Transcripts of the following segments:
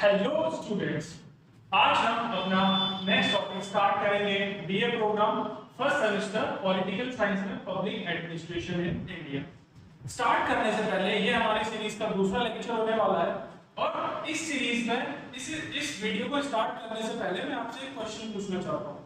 Hello students, आज हम अपना नेक्स्ट टॉपिक स्टार्ट करेंगे BA programme first semester political science में public administration in India. Start करने से पहले ये हमारी सीरीज का दूसरा लेक्चर होने वाला है और इस सीरीज में इस वीडियो को स्टार्ट करने से पहले मैं आपसे एक क्वेश्चन पूछना चाहता हूँ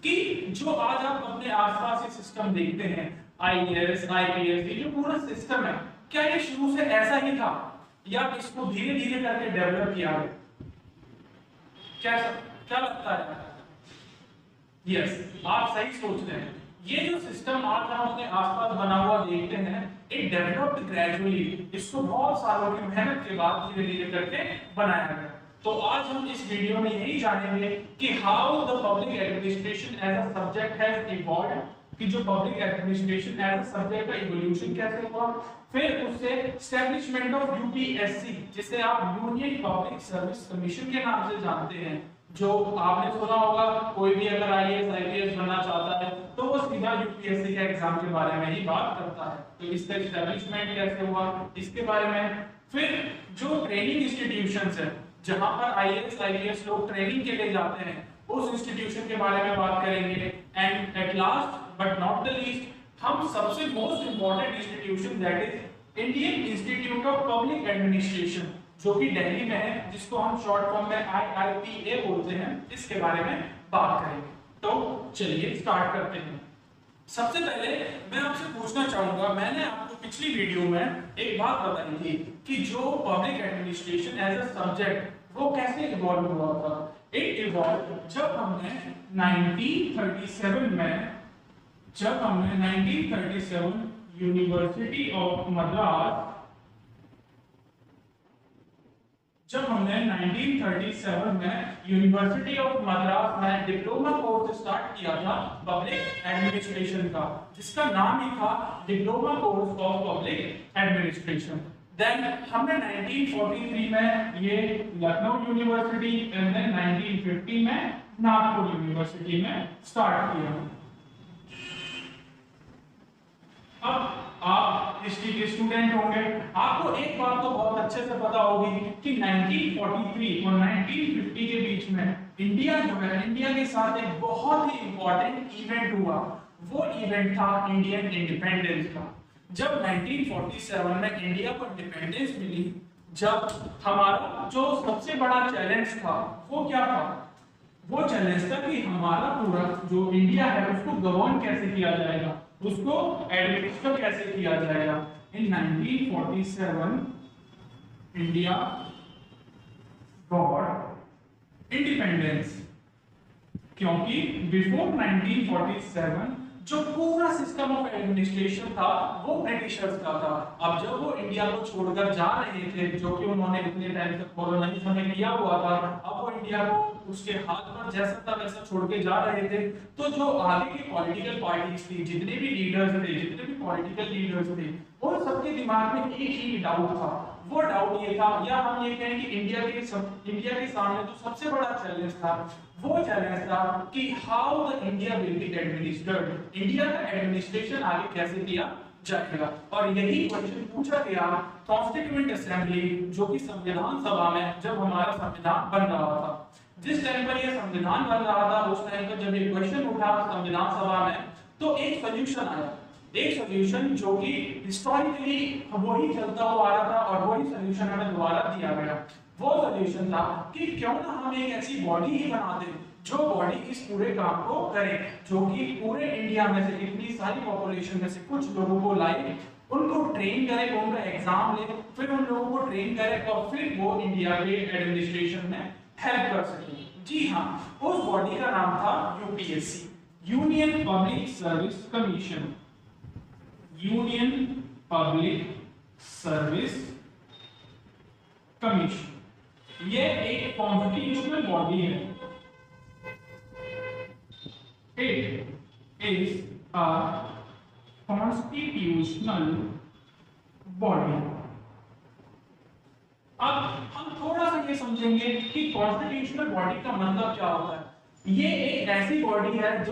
कि जो आज आप अपने आसपास ये सिस्टम देखते हैं, आईएएस, आईपीएस, ये जो पूरा सिस्टम है, क्या ये शुरू से ऐसा ही था या इसको धीरे धीरे करके डेवलप किया गया? क्या लगता है? यस, आप सही सोच रहे हैं। ये जो सिस्टम आज हम अपने आसपास बना हुआ देखते हैं, इट डेवलप्ड ग्रेजुअली। इसको बहुत सालों की मेहनत के बाद धीरे धीरे करके बनाया गया। तो आज हम इस वीडियो में यही जानेंगे कि how the public administration as a subject has evolved, कि जो public administration as a subject का इवोल्यूशन कैसे हुआ, फिर उससे एस्टैब्लिशमेंट ऑफ यूपीएससी, जिसे आप यूनियन पब्लिक सर्विस कमीशन के नाम से जानते हैं, जो आपने सुना होगा कोई भी अगर आईएएस आईपीएस बनना चाहता है तो वो सीधा यूपीएससी के एग्जाम के बारे में ही बात करता है। तो इसका एस्टैब्लिशमेंट कैसे हुआ इसके बारे में, फिर जो ट्रेनिंग इंस्टीट्यूशंस है जहां पर आईएएस आईपीएस लोग ट्रेनिंग के लिए जाते हैं, उस इंस्टीट्यूशन के बारे में बात करेंगे। And at last but not the least, हम सबसे most important institution that is Indian institute of public administration, जो कि दिल्ली में है, जिसको हम शॉर्ट फॉर्म में IIPA बोलते हैं, इसके बारे में बात करेंगे। तो चलिए स्टार्ट करते हैं। सबसे पहले मैं आपसे पूछना चाहूंगा, मैंने आपको पिछली वीडियो में एक बात बताई थी कि जो public administration as a subject वो कैसे इवॉल्व हुआ था। इट इवॉल्व जब हमने 1937 में यूनिवर्सिटी ऑफ मद्रास, जब हमने 1937 में यूनिवर्सिटी ऑफ मद्रास में डिप्लोमा कोर्स स्टार्ट किया था पब्लिक एडमिनिस्ट्रेशन का, जिसका नाम ही था diploma course of public administration. Then हमने 1943 में ये लखनऊ यूनिवर्सिटी एंड देन 1950 में नागपुर यूनिवर्सिटी में स्टार्ट किया। अब आप हिस्ट्री के स्टूडेंट होंगे, आपको एक बात तो बहुत अच्छे से पता होगी कि 1943 और 1950 के बीच में इंडिया जो है, इंडिया के साथ एक बहुत ही इंपॉर्टेंट इवेंट हुआ। वो इवेंट था इंडियन इंडिपेंडेंस का। जब 1947 में इंडिया को इंडिपेंडेंस मिली, जब हमारा जो सबसे बड़ा चैलेंज था वो क्या था? वो चैलेंज था कि हमारा पूरा जो इंडिया है उसको गवर्न कैसे किया जाएगा, उसको एडमिनिस्टर कैसे किया जाएगा। इन 1947 इंडिया गॉट इंडिपेंडेंस, क्योंकि बिफोर 1947 जो पूरा सिस्टम ऑफ एडमिनिस्ट्रेशन था वो ब्रिटिशर्स का था। अब जब वो इंडिया को छोड़कर जा रहे थे, जो कि उन्होंने इतने टाइम तक कॉलोनाइज हमें किया हुआ था, अब वो इंडिया को उसके हाथ पर जैसा था वैसा छोड़ के जा रहे थे, तो जो आगे की पॉलिटिकल पार्टीज थी, जितने भी लीडर्स थे, जितने भी पॉलिटिकल लीडर्स थे, उन सबके दिमाग में एक ही डाउट था। वो डाउट ये था, या हम ये कहें कि इंडिया के सामने जो सबसे बड़ा चैलेंज था, वो चैलेंज था कि how the India will be administered, India का एडमिनिस्ट्रेशन आगे कैसे किया जाएगा। और यही क्वेश्चन पूछा गया कॉन्स्टिट्यूएंट असेंबली, जो कि संविधान सभा में जब हमारा संविधान बन रहा था। जिस टाइम पर ये संविधान बन रहा था, उस टाइम पर जब ये क्वेश्चन उठा संविधान सभा में, तो एक सोल्यूशन आया, एक सोल्यूशन जो कि हिस्टोरिकली वही चलता हुआ आ रहा था और वही सोल्यूशन हमें दोबारा दिया गया। वो सोल्यूशन था कि क्यों ना हम एक ऐसी बॉडी ही बना दें जो बॉडी इस पूरे काम को करे, जो कि पूरे इंडिया में से इतनी सारी पॉपुलेशन में से कुछ लोगों को लाए, उनको ट्रेन करे, उनका एग्जाम ले, फिर उन लोगों को ट्रेन करे और फिर वो इंडिया के एडमिनिस्ट्रेशन में हेल्प कर सके। जी हाँ, उस बॉडी का नाम था UPSC, union public service commission. Union public service commission ये एक कॉन्स्टिट्यूशनल बॉडी है। It is a constitutional body. अब हम थोड़ा सा ये समझेंगे कि कॉन्स्टिट्यूशनल बॉडी का मतलब क्या होता है। ये एक ऐसी बॉडी है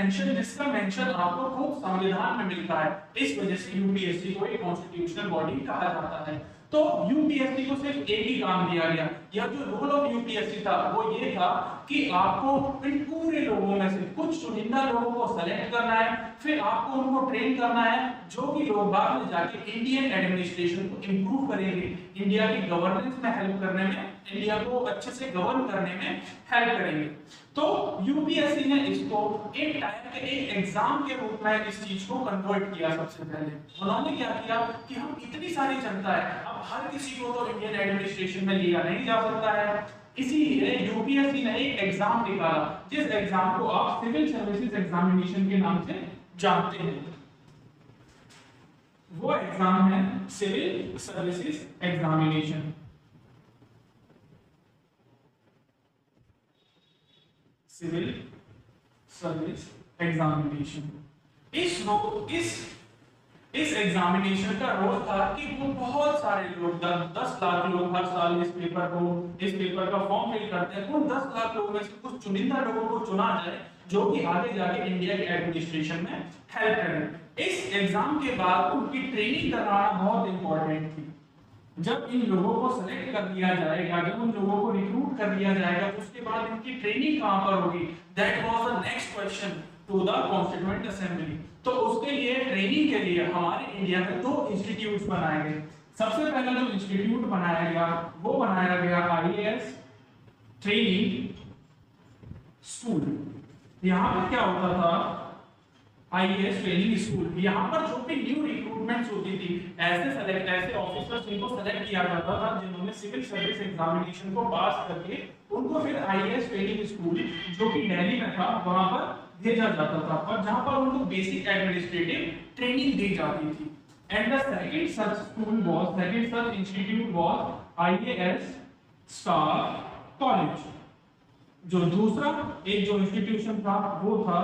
जिसका मेंशन आपको खुद संविधान में मिलता है, इस वजह से यूपीएससी को एक कॉन्स्टिट्यूशनल बॉडी कहा जाता है। तो यूपीएससी को सिर्फ एक ही काम दिया गया, या जो रोल ऑफ यूपीएससी था वो ये था कि आपको इन पूरे लोगों में से कुछ चुनिंदा लोगों को सेलेक्ट करना है, फिर आपको उनको ट्रेन करना है, जो कि लोग बाद में जाके इंडियन एडमिनिस्ट्रेशन को इंप्रूव करेंगे, इंडिया की गवर्नेंस में हेल्प करने में, इंडिया को अच्छे से गवर्न करने में हेल्प करेंगे। तो यूपीएससी ने इसको एक टाइप के एक एग्जाम के रूप में इस चीज को कन्वर्ट किया। सबसे पहले उन्होंने क्या किया कि हम इतनी सारी जनता है, अब हर किसी को तो इंडियन एडमिनिस्ट्रेशन में लिया नहीं जा सकता है, इसीलिए यूपीएससी ने एक एग्जाम निकाला, जिस एग्जाम को आप सिविल सर्विसेज एग्जामिनेशन के नाम से जानते हैं। वो एग्जाम है civil services examination. Civil service examination. इस एग्जामिनेशन का रोल था कि वो बहुत सारे लोग 10 लाख लोग हर साल इस पेपर का फॉर्म फिल करते हैं, उन 10 लाख लोगों में से कुछ चुनिंदा लोगों को चुना जाए जो कि आगे जाके इंडिया के एडमिनिस्ट्रेशन में हेल्प करें। इस एग्जाम के बाद उनकी ट्रेनिंग करवाना बहुत इंपॉर्टेंट थी। जब इन लोगों को सेलेक्ट कर लिया जाएगा, जब उन लोगों को रिक्रूट कर लिया जाएगा, उसके बाद इनकी ट्रेनिंग कहां पर होगी, that was the next question to the constituent assembly. तो उसके लिए ट्रेनिंग के लिए हमारे इंडिया में 2 इंस्टीट्यूट्स बनाए गए। सबसे पहला जो इंस्टीट्यूट बनाया गया वो बनाया गया आईएएस ट्रेनिंग स्कूल। यहाँ पर क्या होता था, आईएएस ट्रेनिंग स्कूल, यहाँ पर जो भी न्यू रिक्रूटमेंट्स होती थी, ऐसे ऑफिसर्स जिनको सेलेक्ट किया जाता था जिन्होंने सिविल सर्विस एग्जामिनेशन को पास करके उनको फिर आईएएस ट्रेनिंग स्कूल जो कि दिल्ली में था वहां पर भेजा जाता था, और जहां पर उनको बेसिक एडमिनिस्ट्रेटिव ट्रेनिंग दी जाती थी। And the second such institute was IAS staff college. जो दूसरा एक जो इंस्टीट्यूशन था वो था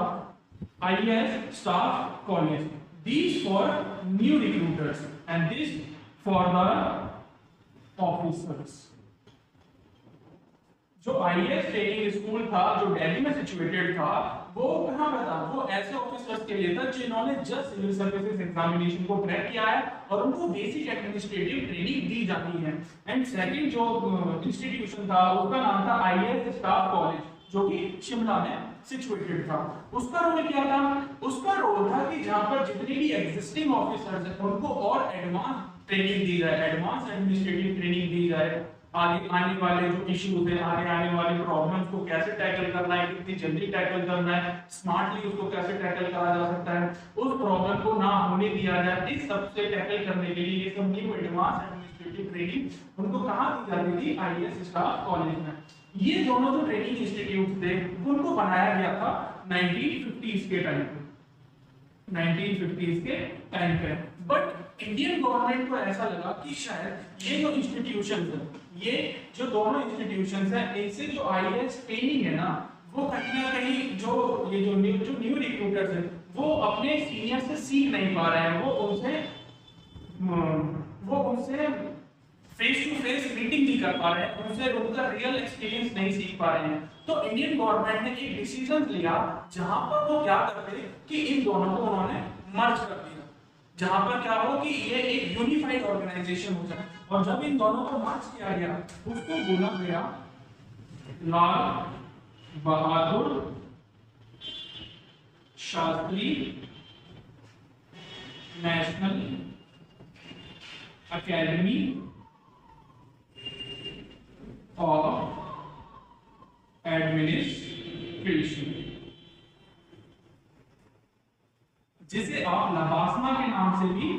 IAS Staff College. These for new recruiters and this for the officers. जो IAS ट्रेनिंग स्कूल था जो दिल्ली में सिचुएटेड था, वो कहां पर था, वो ऐसे ऑफिसर्स के लिए था जिन्होंने जस्ट सिविल सर्विसेज एग्जामिनेशन को क्रैक किया है और उनको बेसिक एडमिनिस्ट्रेटिव ट्रेनिंग दी जाती है। एंड सेकंड जो इंस्टीट्यूशन था उसका नाम था IAS स्टाफ कॉलेज जो कि शिमला में सिचुएटेड था। उसका रोल क्या था, उसका रोल था कि जहां पर जितने भी एग्जिस्टिंग ऑफिसर्स हैं उनको और एडवांस ट्रेनिंग दी जाए, एडवांस एडमिनिस्ट्रेटिव ट्रेनिंग दी जाए, आगे आने वाले जो इश्यूज हैं, आगे आने वाले प्रॉब्लम्स को कैसे टैकल करना है, कितनी जल्दी टैकल करना है, स्मार्टली उसको कैसे टैकल करा जा सकता है, उस प्रॉब्लम को ना होने दिया जाए, इस सब से टैकल करने के लिए ये सब न्यू एडवांस एडमिनिस्ट्रेटिव ट्रेनिंग उनको कहां दी जाती थी, आईएएस स्टाफ कॉलेज में। ये दोनों जो ट्रेनिंग इंस्टीट्यूट थे उनको बनाया गया था 1950s के टाइम पे, 1950s के टाइम पे। बट इंडियन गवर्नमेंट को ऐसा लगा कि शायद ये जो इंस्टीट्यूशंस है, ये जो दोनों इंस्टीट्यूशंस हैं, इनसे जो आईएएस ट्रेनिंग है ना, वो कहीं ना कहीं जो न्यू रिक्रूटर्स हैं वो अपने सीनियर से सीख नहीं पा रहे हैं, वो उनसे फेस टू फेस मीटिंग नहीं कर पा रहे हैं, उनसे उनका रियल एक्सपीरियंस नहीं सीख पा रहे हैं। तो इंडियन गवर्नमेंट ने एक डिसीजन लिया जहां पर वो क्या करते कि इन दोनों को उन्होंने मर्ज कर दिया, जहां पर क्या हो कि ये एक यूनिफाइड ऑर्गेनाइजेशन हो जाए। और जब इन दोनों को मर्ज किया गया उसको बोला गया Lal Bahadur Shastri national academy of administration, जिसे आप लबासमा के नाम से भी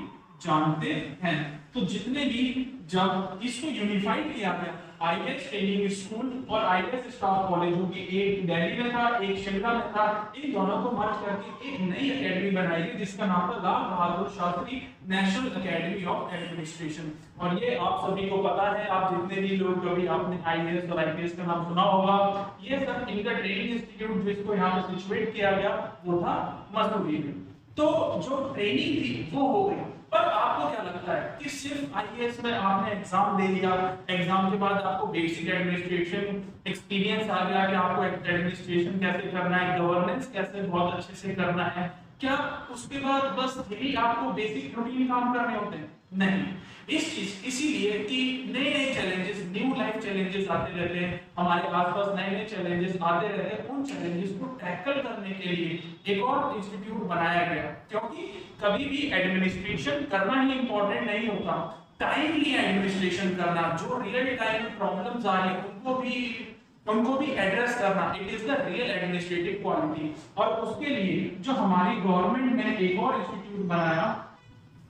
जानते हैं। तो जितने भी जब इसको यूनिफाइड किया गया, आईएएस ट्रेनिंग स्कूल और आईएएस स्टाफ कॉलेज जो कि एक दिल्ली में था, एक शिमला में था, इन दोनों को मर्ज करके एक नई एकेडमी बनाई गई जिसका नाम था Lal Bahadur Shastri national academy of administration. और ये आप सभी को पता है, आप जितने भी लोग कभी आपने आईएएस और आईपीएस का नाम सुना होगा, ये सब इनका ट्रेनिंग इंस्टीट्यूट जिसको यहाँ पे सिचुएट किया गया वो था मसूरी में। तो जो ट्रेनिंग थी वो हो गई। पर आपको क्या लगता है कि सिर्फ आईएएस में आपने एग्जाम दे लिया, एग्जाम के बाद आपको बेसिक एडमिनिस्ट्रेशन एक्सपीरियंस आ गया कि आपको एडमिनिस्ट्रेशन कैसे करना है, गवर्नेंस कैसे बहुत अच्छे से करना है, क्या उसके बाद बस यही आपको बेसिक रूटीन काम करने होते हैं? नहीं, इसीलिए कि नए नए चैलेंजेस, न्यू लाइफ चैलेंजेस आते रहते हैं, हमारे आसपास नए नए चैलेंजेस आते रहते हैं। उन चैलेंजेस को टैकल करने के लिए एक और इंस्टीट्यूट बनाया गया, क्योंकि कभी भी एडमिनिस्ट्रेशन करना ही इंपॉर्टेंट नहीं होता, टाइमली एडमिनिस्ट्रेशन करना, जो रियल टाइम प्रॉब्लम्स आ रही है उनको भी एड्रेस करना, it is the real administrative quality. और उसके लिए जो हमारी गवर्नमेंट ने एक और इंस्टीट्यूट बनाया,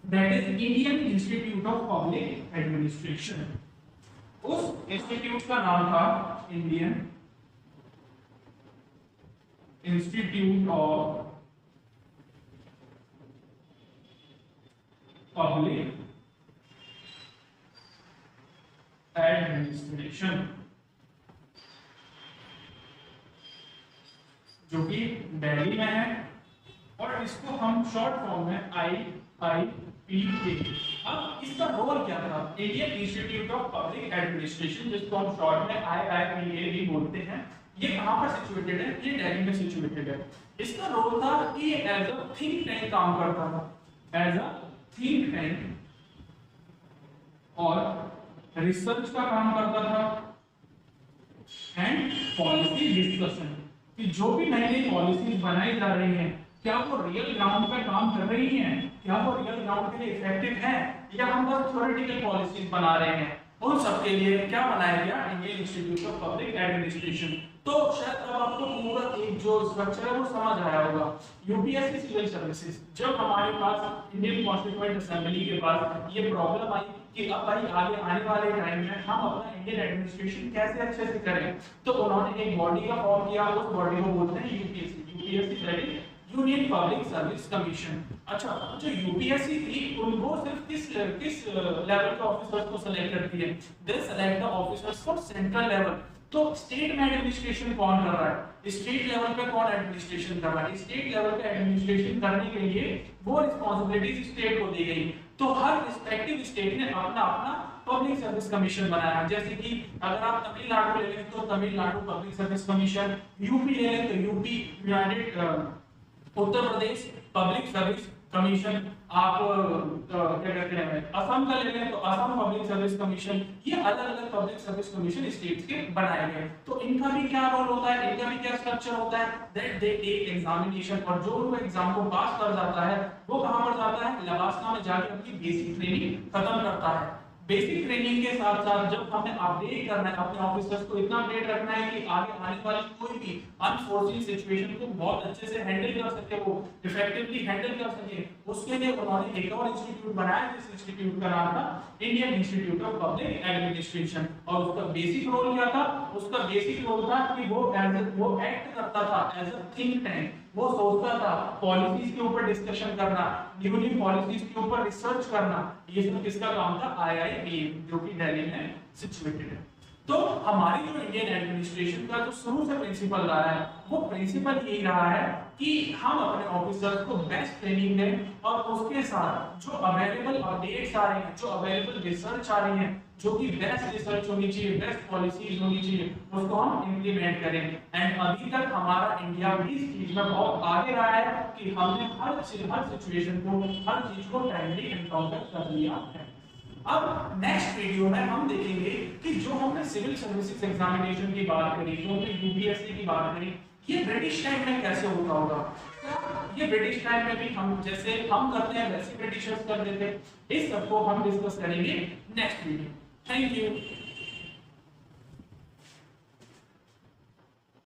that is Indian institute of public administration. उस इंस्टीट्यूट का नाम था Indian institute of public administration, जो कि दिल्ली में है, और इसको हम शॉर्ट फॉर्म में IIPA। अब इसका रोल क्या था? Indian institute of public administration, जिसको हम शॉर्ट में IIPA भी बोलते हैं, ये कहां पर सिचुएटेड है? ये दिल्ली में सिचुएटेड है। इसका रोल था कि एज अ थिंक टैंक काम करता था, एज अ थिंक टैंक, और रिसर्च का काम करता था, एंड पॉलिसी डिस्कशन, कि जो भी नई नई पॉलिसीज बनाई जा रही हैं, क्या वो रियल ग्राउंड पे काम कर रही हैं, क्या वो रियल ग्राउंड के लिए इफेक्टिव है, या हम बस थ्योरेटिकल पॉलिसीज बना रहे हैं। उन सब के लिए क्या बनाया गया? Indian institute of public administration. तो शायद अब आपको पूरा एक जो स्ट्रक्चर है वो समझ आया होगा। यूपीएससी सिविल सर्विसेज, जब हमारे पास इंडियन कॉन्स्टिट्यूएंट असेंबली के पास ये प्रॉब्लम आई कि अब भाई आगे आने वाले टाइम में हम अपना इंडियन एडमिनिस्ट्रेशन कैसे अच्छे से करें, तो उन्होंने एक बॉडी का फॉर्म किया, उस बॉडी को बोलते हैं UPSC. UPSC that is union public service commission. अच्छा, जो यूपीएससी थी उनको सिर्फ किस लेवल के ऑफिसर्स को सिलेक्ट करती है? They select the officers for central level. तो स्टेट में एडमिनिस्ट्रेशन कौन कर रहा है? स्टेट लेवल पे कौन एडमिनिस्ट्रेशन कर रहा है? स्टेट लेवल पे एडमिनिस्ट्रेशन करने के लिए वो रिस्पांसिबिलिटीज स्टेट को दी गई। तो हर रिस्पेक्टिव स्टेट ने अपना अपना पब्लिक सर्विस कमीशन बनाया। जैसे कि अगर आप तमिलनाडु ले लें तो Tamil Nadu public service commission, UP ले लें तो UP United Uttar Pradesh public service commission, आप क्या कहते हैं असम का ले लें तो असम पब्लिक सर्विस कमीशन। ये अलग अलग पब्लिक सर्विस कमीशन स्टेट्स के बनाए गए। तो इनका भी क्या रोल होता है, इनका भी क्या स्ट्रक्चर होता है? दैट दे टेक एग्जामिनेशन, और जो वो एग्जाम को पास कर जाता है वो कहां पर जाता है? लवासना में जाके अपनी बेसिक ट्रेनिंग खत्म करता है। बेसिक ट्रेनिंग के साथ साथ जब हमें अपडेट करना है, अपने ऑफिसर्स को इतना अपडेट रखना है कि आगे आने वाली कोई भी अनफोर्चुनेट सिचुएशन को बहुत अच्छे से हैंडल कर सके, वो इफेक्टिवली हैंडल कर सके, उसके लिए उन्होंने एक और इंस्टीट्यूट बनाया, जिस इंस्टीट्यूट का नाम था Indian institute of public administration. और उसका बेसिक रोल क्या था? उसका बेसिक रोल था कि वो एक्ट करता था एज अ थिंक टैंक। वो सोचता था, पॉलिसीज के ऊपर डिस्कशन करना, न्यू पॉलिसीज के ऊपर रिसर्च करना, ये सब किसका काम था? IIPA, जो कि दिल्ली में सिचुएटेड है। तो हमारी जो इंडियन एडमिनिस्ट्रेशन का जो शुरू से प्रिंसिपल रहा है, वो प्रिंसिपल यही रहा है कि हम अपने ऑफिसर्स को बेस्ट ट्रेनिंग दें, और उसके साथ जो अवेलेबल अपडेट्स आ रही हैं, जो अवेलेबल रिसर्च आ रही है, जो कि बेस्ट रिसर्च होनी चाहिए, बेस्ट पॉलिसीज होनी चाहिए, उसको हम इंप्लीमेंट करें। एंड अभी तक हमारा इंडिया भी इस चीज में बहुत आगे रहा है कि हमने हर सिचुएशन को, हर चीज को टाइमली एनकाउंटर कर लिया है। अब नेक्स्ट वीडियो में हम देखेंगे कि जो हमने सिविल सर्विसेज एग्जामिनेशन की बात करी, जो हमने यूपीएससी की बात करी, ये ब्रिटिश टाइम में कैसे होता होगा। ये ब्रिटिश टाइम में भी हम जैसे हम करते हैं वैसे ब्रिटिशर्स कर देते। इस सबको हम डिस्कस करेंगे नेक्स्ट वीडियो। Thank you.